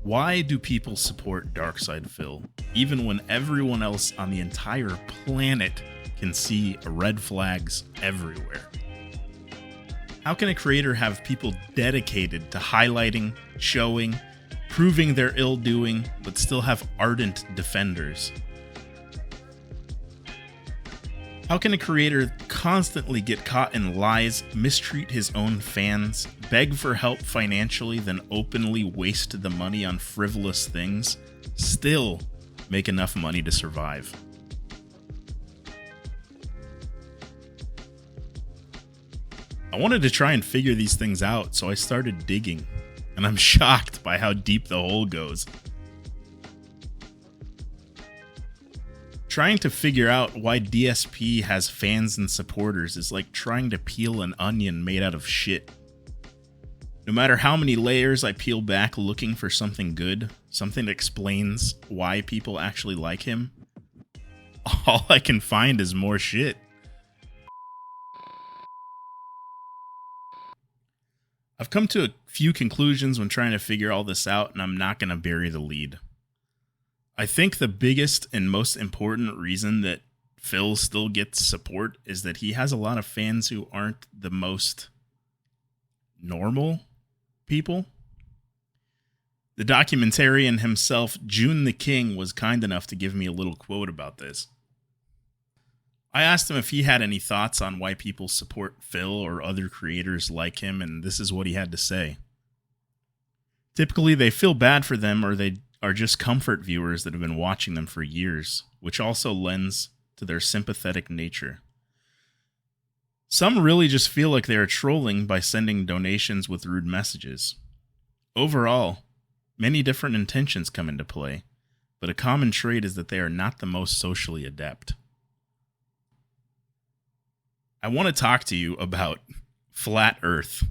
Why do people support DarkSydePhil, even when everyone else on the entire planet can see red flags everywhere? How can a creator have people dedicated to highlighting, showing, proving their ill-doing, but still have ardent defenders? How can a creator constantly get caught in lies, mistreat his own fans, beg for help financially, then openly waste the money on frivolous things, still make enough money to survive? I wanted to try and figure these things out, so I started digging, and I'm shocked by how deep the hole goes. Trying to figure out why DSP has fans and supporters is like trying to peel an onion made out of shit. No matter how many layers I peel back looking for something good, something that explains why people actually like him, all I can find is more shit. I've come to a few conclusions when trying to figure all this out, and I'm not going to bury the lead. I think the biggest and most important reason that Phil still gets support is that he has a lot of fans who aren't the most normal people. The documentarian himself, June the King, was kind enough to give me a little quote about this. I asked him if he had any thoughts on why people support Phil or other creators like him, and this is what he had to say. Typically, they feel bad for them, or they are just comfort viewers that have been watching them for years, which also lends to their sympathetic nature. Some really just feel like they are trolling by sending donations with rude messages. Overall, many different intentions come into play, but a common trait is that they are not the most socially adept. I want to talk to you about flat Earth.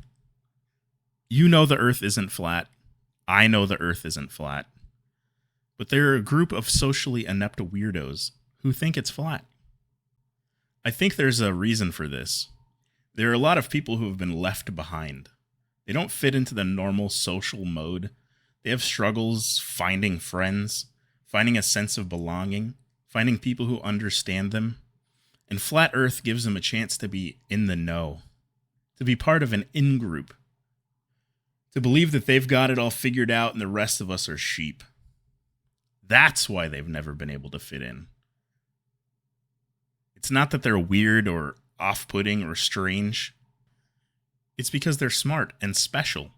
You know the Earth isn't flat. I know the Earth isn't flat. But there are a group of socially inept weirdos who think it's flat. I think there's a reason for this. There are a lot of people who have been left behind. They don't fit into the normal social mode. They have struggles finding friends, finding a sense of belonging, finding people who understand them. And Flat Earth gives them a chance to be in the know, to be part of an in-group, to believe that they've got it all figured out and the rest of us are sheep. That's why they've never been able to fit in. It's not that they're weird or off-putting or strange. It's because they're smart and special.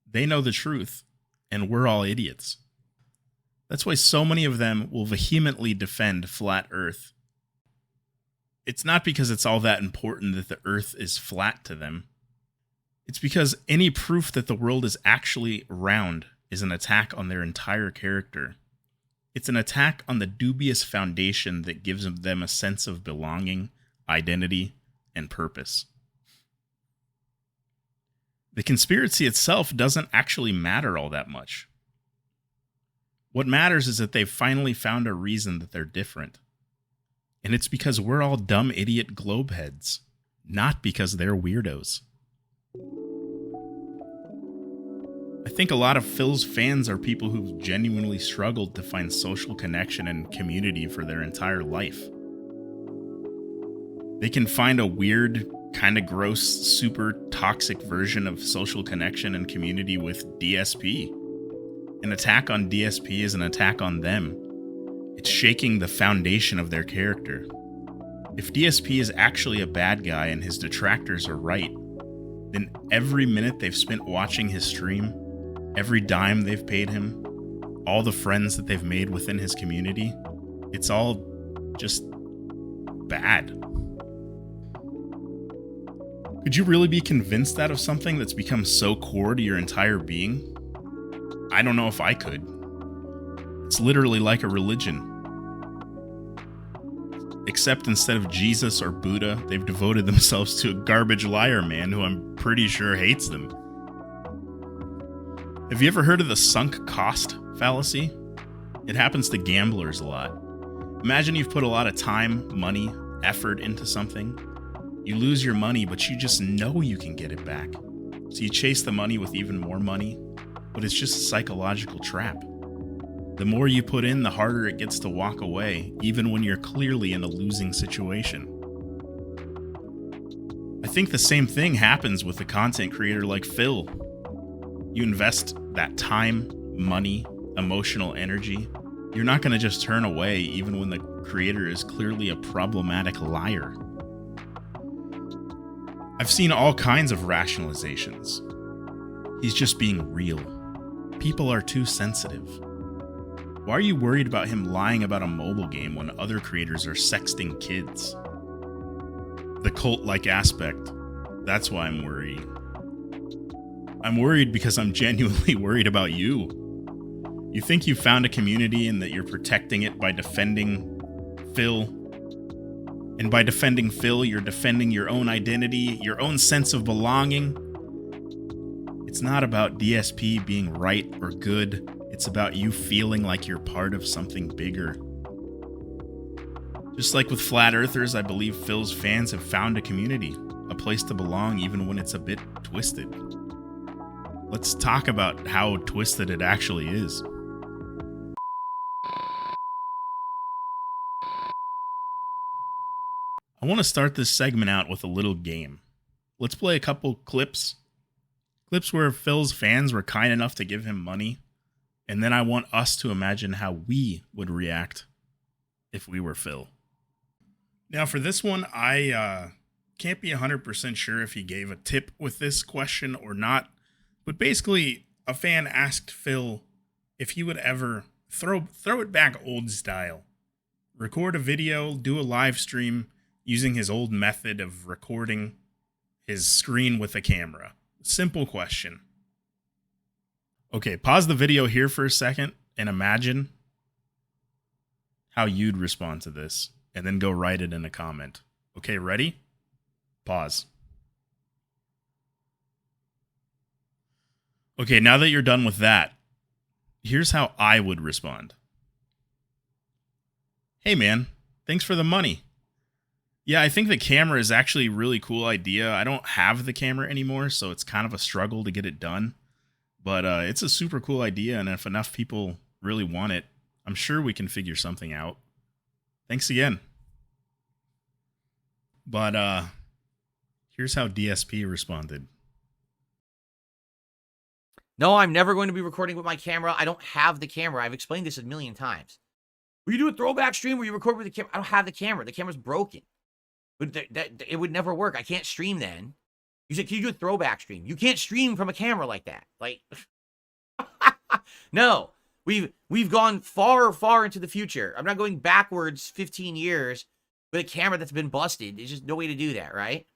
They know the truth, and we're all idiots. That's why so many of them will vehemently defend Flat Earth. It's not because it's all that important that the Earth is flat to them. It's because any proof that the world is actually round is an attack on their entire character. It's an attack on the dubious foundation that gives them a sense of belonging, identity, and purpose. The conspiracy itself doesn't actually matter all that much. What matters is that they've finally found a reason that they're different. And it's because we're all dumb idiot globeheads, not because they're weirdos. I think a lot of Phil's fans are people who've genuinely struggled to find social connection and community for their entire life. They can find a weird, kind of gross, super toxic version of social connection and community with DSP. An attack on DSP is an attack on them. It's shaking the foundation of their character. If DSP is actually a bad guy and his detractors are right, then every minute they've spent watching his stream, every dime they've paid him, all the friends that they've made within his community, it's all just bad. Could you really be convinced that of something that's become so core to your entire being? I don't know if I could. It's literally like a religion. Except instead of Jesus or Buddha, they've devoted themselves to a garbage liar man who I'm pretty sure hates them. Have you ever heard of the sunk cost fallacy? It happens to gamblers a lot. Imagine you've put a lot of time, money, effort into something. You lose your money, but you just know you can get it back. So you chase the money with even more money, but it's just a psychological trap. The more you put in, the harder it gets to walk away, even when you're clearly in a losing situation. I think the same thing happens with a content creator like Phil. You invest that time, money, emotional energy. You're not going to just turn away even when the creator is clearly a problematic liar. I've seen all kinds of rationalizations. He's just being real. People are too sensitive. Why are you worried about him lying about a mobile game when other creators are sexting kids? The cult-like aspect. That's why I'm worried. I'm worried because I'm genuinely worried about you. You think you found a community and that you're protecting it by defending Phil. And by defending Phil, you're defending your own identity, your own sense of belonging. It's not about DSP being right or good. It's about you feeling like you're part of something bigger. Just like with Flat Earthers, I believe Phil's fans have found a community, a place to belong even when it's a bit twisted. Let's talk about how twisted it actually is. I want to start this segment out with a little game. Let's play a couple clips where Phil's fans were kind enough to give him money, and then I want us to imagine how we would react if we were Phil. Now for this one, I can't be 100% sure if he gave a tip with this question or not, but basically a fan asked Phil if he would ever throw it back old style. Record a video, do a live stream using his old method of recording his screen with a camera. Simple question. Okay, pause the video here for a second and imagine how you'd respond to this, and then go write it in a comment. Okay, ready? Pause. Okay, now that you're done with that, here's how I would respond. Hey man, thanks for the money. Yeah, I think the camera is actually a really cool idea. I don't have the camera anymore, so it's kind of a struggle to get it done. But it's a super cool idea, and if enough people really want it, I'm sure we can figure something out. Thanks again. But here's how DSP responded. No, I'm never going to be recording with my camera. I don't have the camera. I've explained this a million times. Will you do a throwback stream where you record with the camera? I don't have the camera. The camera's broken. But it would never work. I can't stream then. You said, can you do a throwback stream? You can't stream from a camera like that. Like, no. We've gone far, far into the future. I'm not going backwards 15 years with a camera that's been busted. There's just no way to do that, right?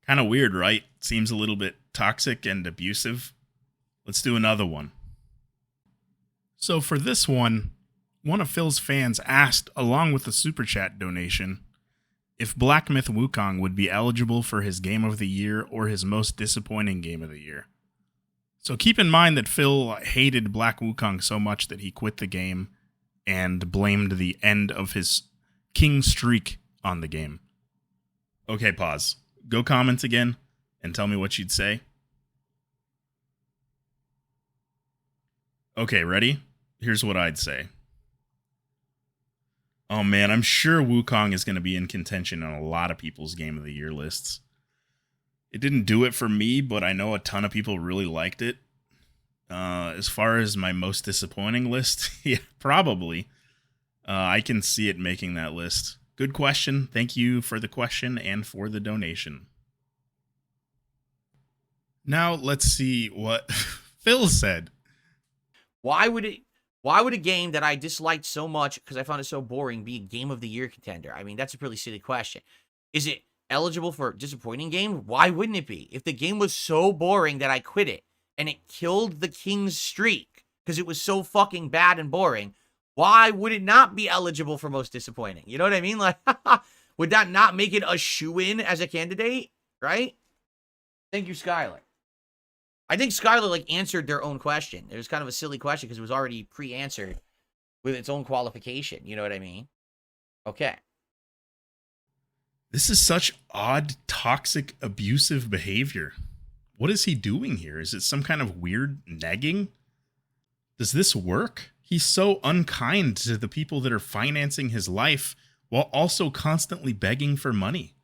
Kind of weird, right? Seems a little bit toxic and abusive. Let's do another one. So for this one of Phil's fans asked, along with a super chat donation, if Black Myth Wukong would be eligible for his Game of the Year or his most disappointing Game of the Year. So keep in mind that Phil hated Black Wukong so much that he quit the game and blamed the end of his king streak on the game. Okay, pause. Go comment again and tell me what you'd say. Okay, ready? Here's what I'd say. Oh man, I'm sure Wukong is going to be in contention on a lot of people's Game of the Year lists. It didn't do it for me, but I know a ton of people really liked it. As far as my most disappointing list, yeah, probably. I can see it making that list. Good question. Thank you for the question and for the donation. Now let's see what Phil said. Why would a game that I disliked so much because I found it so boring be a Game of the Year contender? I mean, that's a really silly question. Is it eligible for disappointing game? Why wouldn't it be? If the game was so boring that I quit it and it killed the King's streak because it was so fucking bad and boring, why would it not be eligible for most disappointing? You know what I mean? Like, would that not make it a shoo-in as a candidate? Right? Thank you, Skylar. I think Skylar, like, answered their own question. It was kind of a silly question because it was already pre-answered with its own qualification. You know what I mean? Okay. This is such odd, toxic, abusive behavior. What is he doing here? Is it some kind of weird negging? Does this work? He's so unkind to the people that are financing his life while also constantly begging for money.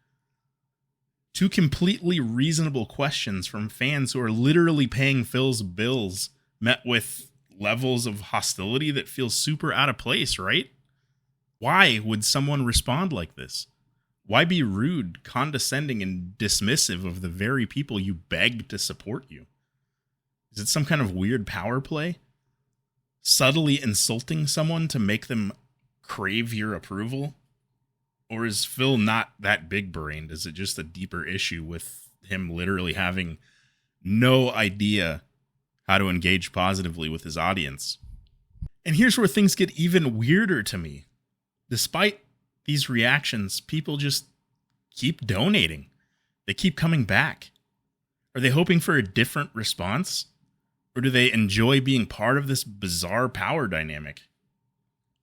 Two completely reasonable questions from fans who are literally paying Phil's bills, met with levels of hostility that feel super out of place, right? Why would someone respond like this? Why be rude, condescending, and dismissive of the very people you beg to support you? Is it some kind of weird power play? Subtly insulting someone to make them crave your approval? Or is Phil not that big-brained? Is it just a deeper issue with him literally having no idea how to engage positively with his audience? And here's where things get even weirder to me. Despite these reactions, people just keep donating. They keep coming back. Are they hoping for a different response? Or do they enjoy being part of this bizarre power dynamic?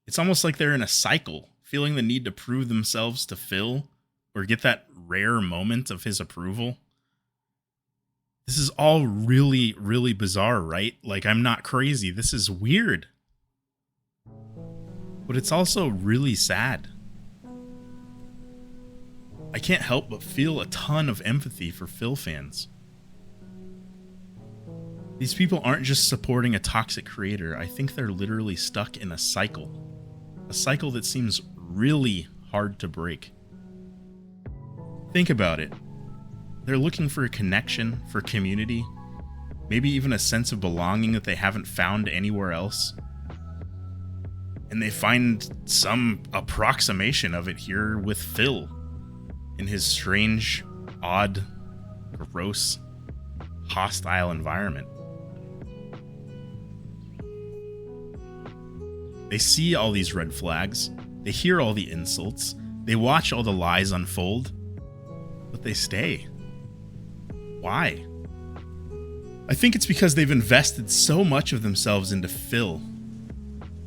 It's almost like they're in a cycle, feeling the need to prove themselves to Phil or get that rare moment of his approval. This is all really, really bizarre, right? Like, I'm not crazy. This is weird. But it's also really sad. I can't help but feel a ton of empathy for Phil fans. These people aren't just supporting a toxic creator. I think they're literally stuck in a cycle that seems really hard to break. Think about it. They're looking for a connection, for community, maybe even a sense of belonging that they haven't found anywhere else. And they find some approximation of it here with Phil in his strange, odd, gross, hostile environment. They see all these red flags, they hear all the insults, they watch all the lies unfold, but they stay. Why? I think it's because they've invested so much of themselves into Phil.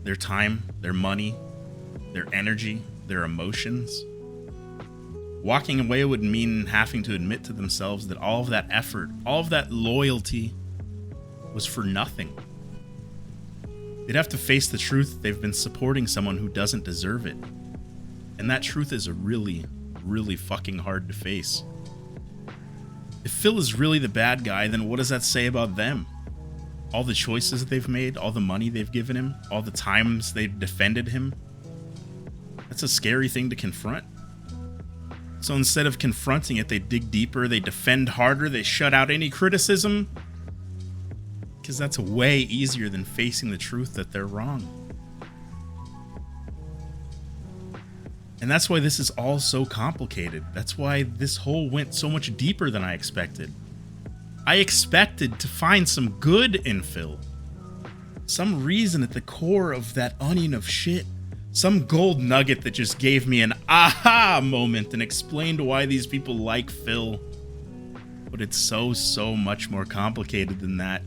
Their time, their money, their energy, their emotions. Walking away would mean having to admit to themselves that all of that effort, all of that loyalty was for nothing. They'd have to face the truth that they've been supporting someone who doesn't deserve it. And that truth is really, really fucking hard to face. If Phil is really the bad guy, then what does that say about them? All the choices that they've made, all the money they've given him, all the times they've defended him. That's a scary thing to confront. So instead of confronting it, they dig deeper, they defend harder, they shut out any criticism. Because that's way easier than facing the truth that they're wrong. And that's why this is all so complicated. That's why this whole went so much deeper than I expected. I expected to find some good in Phil. Some reason at the core of that onion of shit. Some gold nugget that just gave me an aha moment and explained why these people like Phil. But it's so much more complicated than that.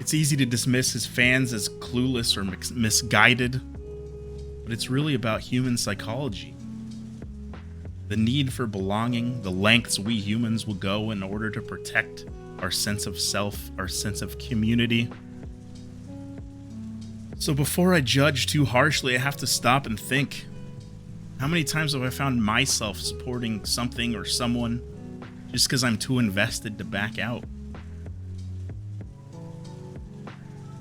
It's easy to dismiss his fans as clueless or misguided, but it's really about human psychology. The need for belonging, the lengths we humans will go in order to protect our sense of self, our sense of community. So before I judge too harshly, I have to stop and think. How many times have I found myself supporting something or someone just because I'm too invested to back out?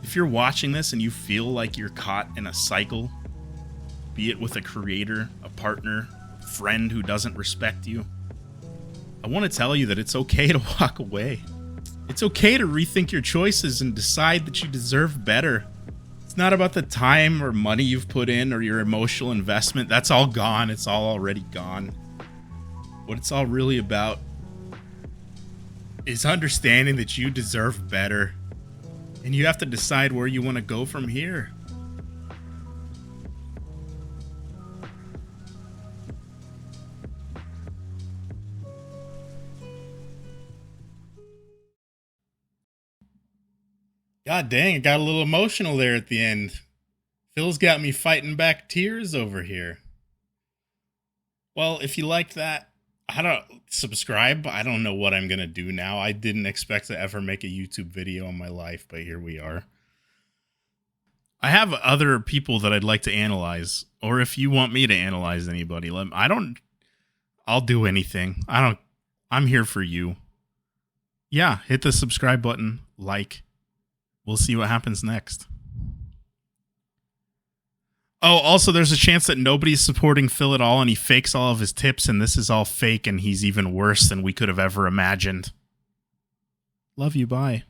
If you're watching this and you feel like you're caught in a cycle, be it with a creator, a partner, a friend who doesn't respect you, I want to tell you that it's okay to walk away. It's okay to rethink your choices and decide that you deserve better. It's not about the time or money you've put in or your emotional investment. That's all gone. It's all already gone. What it's all really about is understanding that you deserve better. And you have to decide where you want to go from here. God dang, it got a little emotional there at the end. Phil's got me fighting back tears over here. Well, if you liked that, I don't subscribe. I don't know what I'm going to do now. I didn't expect to ever make a YouTube video in my life, but here we are. I have other people that I'd like to analyze, or if you want me to analyze anybody, I'll do anything. I'm here for you. Yeah, hit the subscribe button, like. We'll see what happens next. Oh, also, there's a chance that nobody's supporting Phil at all, and he fakes all of his tips, and this is all fake, and he's even worse than we could have ever imagined. Love you, bye.